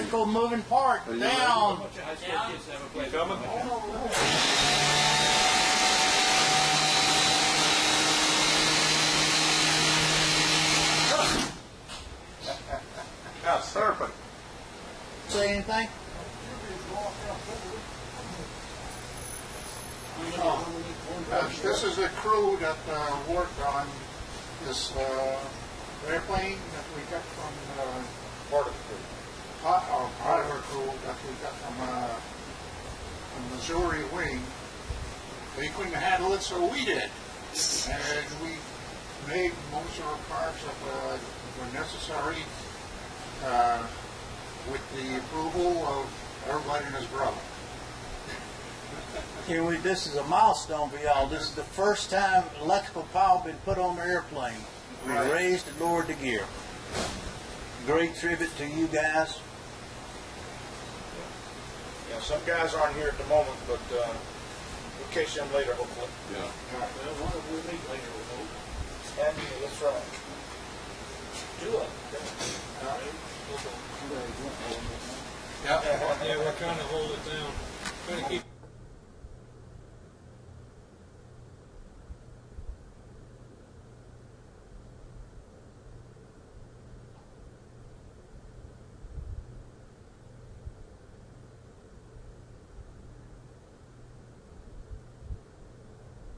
electrical moving part down. You coming? Now surfing. Say anything? This is the crew that worked on this airplane that we got from Part of the crew. part of our crew that we got from Missouri Wing. They couldn't handle it, so we did, and we made most of our parts that were necessary with the approval of everybody and his brother. This is a milestone for y'all. This is the first time electrical power been put on the airplane. We raised and lowered the gear. Great tribute to you guys. Yeah, some guys aren't here at the moment, but we'll catch them later, hopefully. Yeah. And that's right. Yeah, we're trying to hold it down. Trying to keep.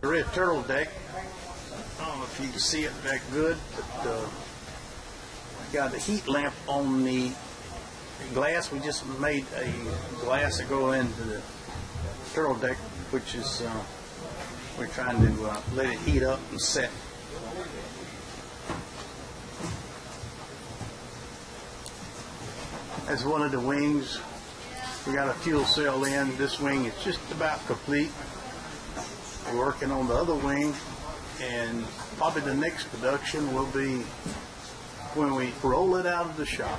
The red turtle deck. I don't know if you can see it that good, but got a heat lamp on the glass. We just made a glass to go into the turtle deck, which is we're trying to let it heat up and set. That's one of the wings. We got a fuel cell in. This wing is just about complete. We're working on the other wing, and probably the next production will be when we roll it out of the shop.